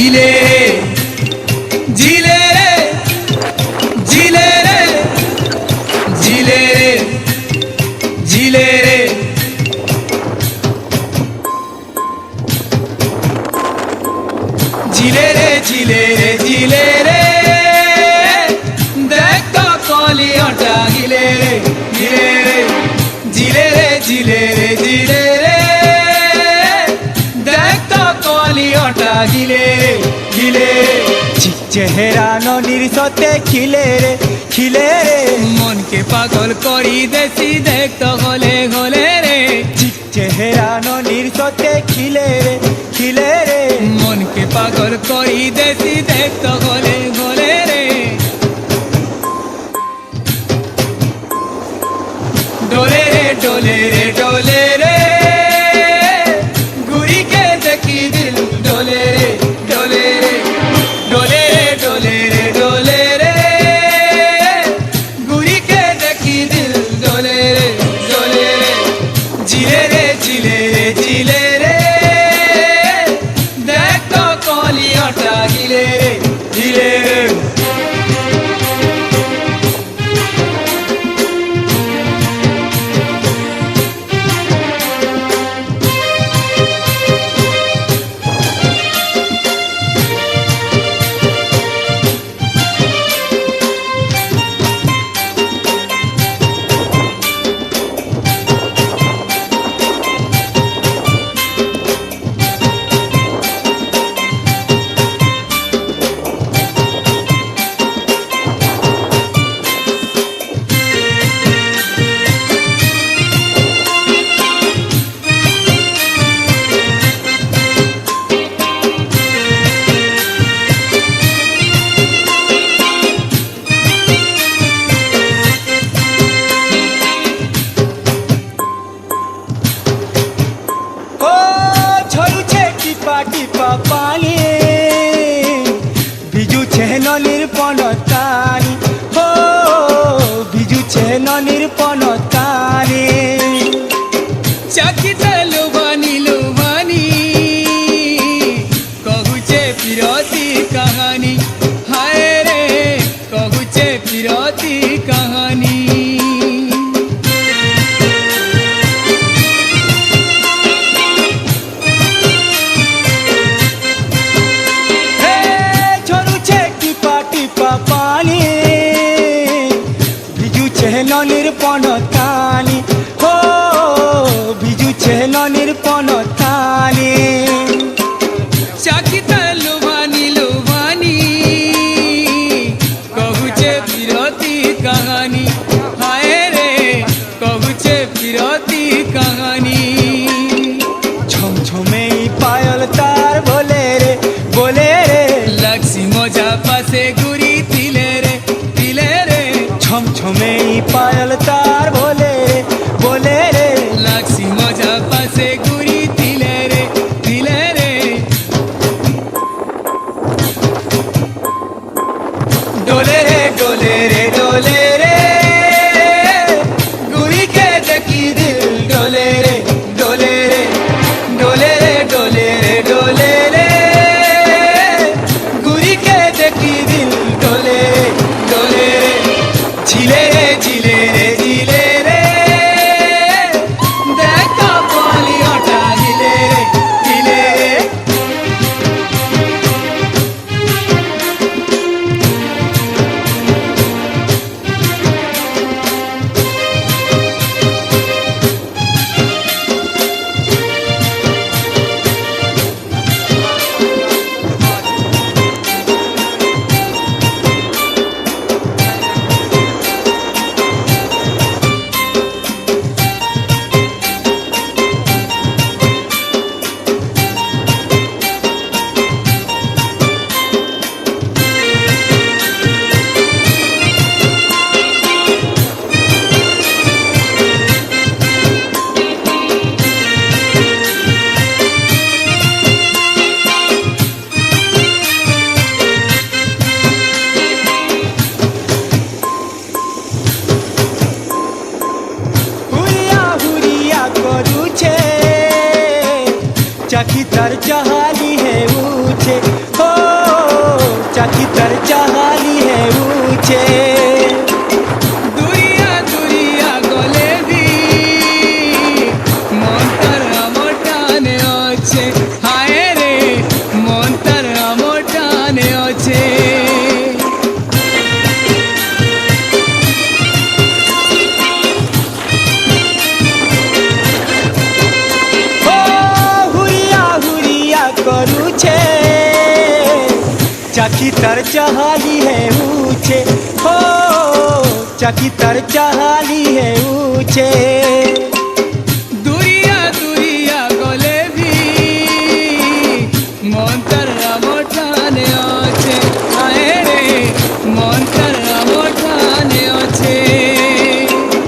झिले झिले झिले झिले झिले झिले रे झिले रे झिले रे देख तो कलियाटा हिले रे हिले रे झिले रे झिले रे झिले रे देख तो कलियाटा हिले रे हिले চেহারা ননির সতে খিলে রে मन के पागल करी देसी देख तो गले गले रे চেহারা ননির সতে খিলে রে मन के पागल करी देसी देख तो गले गले रे डोले रे डोले रे डोले रे गुरी के देखी दिल डोले रे डोले रे डोले रे डोले रे डोले रे गुरी के देखी दिल डोले रे डोले रे झिले रे झिले रे झिले रे देख तो कलियाटा हिले रे हिले रे টিপা পানি ভিজুছে ননির পনতানি ও ভিজুছে ননির পনতানি চাকিতে লুবানি লুবানি কহুছে ফিরতি কাহানি হায় রে কহুছে ফিরতি কাহানি পানি ভিজুছে ননির পনতানি ও ভিজুছে ননির পনতানি চাকিতে লুবানি লুবানি কহুছে ফিরতি কাহানি হায় রে কহুছে ফিরতি কাহানি ছমছমে পায়ল তার বলে রে লাগছি মজা পাশে ঘুরি তিলে রে ছমছমে পায়ল তার বলে রে লাগছি মজা পাশে ঘুরি তিলে রে ডোলে রে ডোলে রে ডোলে রে গুড়ি কে দেখি দিল ডোলে রে चाकी तर चाहाली है ऊंचे हो, चाकी तर चाहाली है ऊंचे। दुरिया दुरिया गले भी मंतर मोठाने अच्छे, आए रे मंतर मोठाने अच्छे।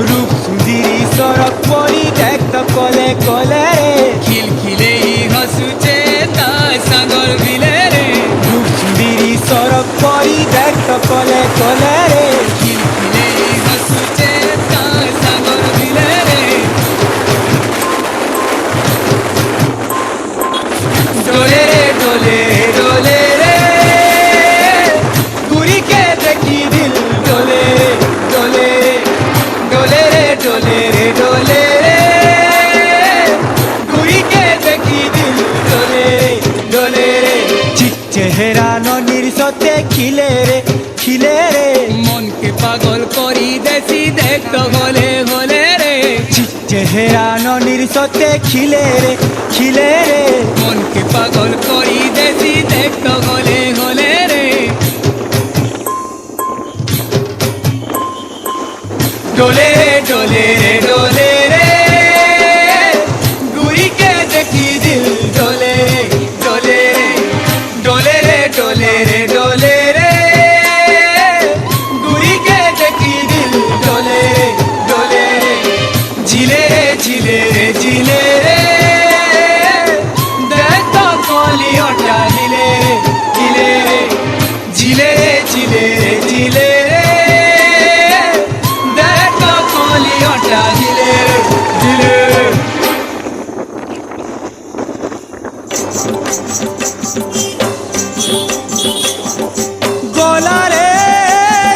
रूप सुंदरी सड़क परी देख तो कले कले रे, খিলখিলে হসুছে তা সাগর বিলে রে। रूप सुंदरी सड़क परी देख तो कले कले রে। খিলখিলে হসুছে তা সাগর বিলে রে। डोले रे डोले डोले रे, गुरी के देखी दिल डोले डोले डोले रे डोले रे डोले रे, गुरी के देखी दिल डोले डोले रे। चेहरा ननिर सते खिले रे रे, মনকে পাগল করি দেশি দেখতে হলে হলে রে। চেহারা ননির সতে खिले রে, মনকে পাগল করি দেশি দেখতে হলে হলে রে। डोले रे डोले रे डोले रे, गुरी के देखी दिल डोले डोले डोले रे डोले रे डोले रे, गुरी के देखी दिल डोले डोले रे। झिले रे झिले रे झिले रे, देख तो कोली ओटा हिले हिले रे। झिले रे झिले रे झिले रे, देख तो कोली ओटा हिले हिले। गोला रे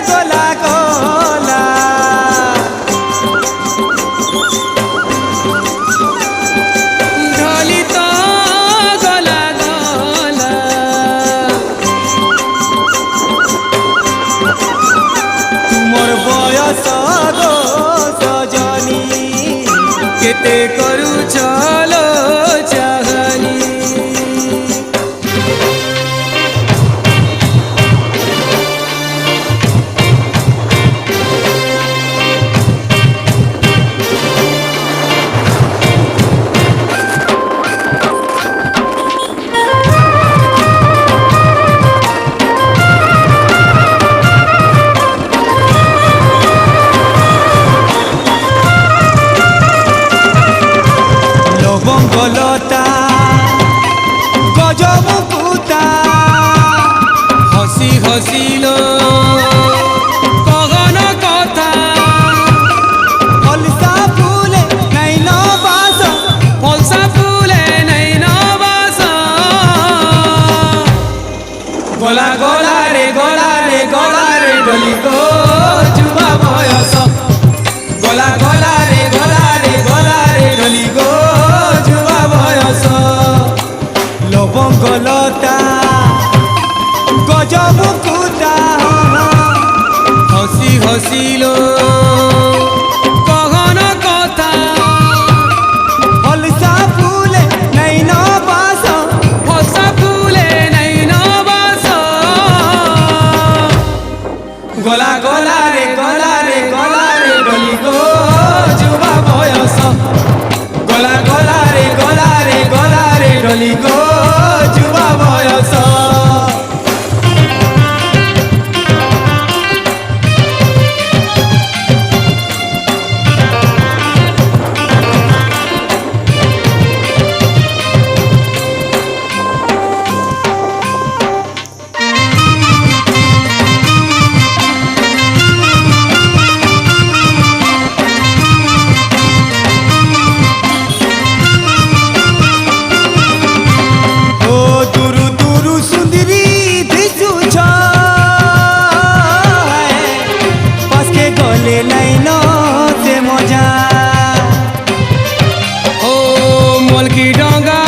गोला गोला, ঢলি তো গলা গলা, तुमर बयस गो सजनी, কেতে করু চলো চাহানি। লবঙ্গলতা গজমুকুতা, হসি হসিল কগন কথা, ফলসা ফুলে নৈন বাস, ফলসা ফুলে নৈন বাস। গলা গলা রে গলা রে গলা রে ডলি গো যুবা বয়স, গলা গলা রে গলা রে গলা রে ডলি গো যুবা বয়স। লবঙ্গলতা গজমুকুতা, হসি হসিল কগন কথা, ফলসা ফুলে নৈন বাস, ফলসা ফুলে নৈন বাস। গলা গলা রে গলা রে গলা রে ডলি গো যুবা বয়স, গলা গলা রে গলা রে গলা রে ডলি গো যুবা বয়স। মলকি ডঙ্গা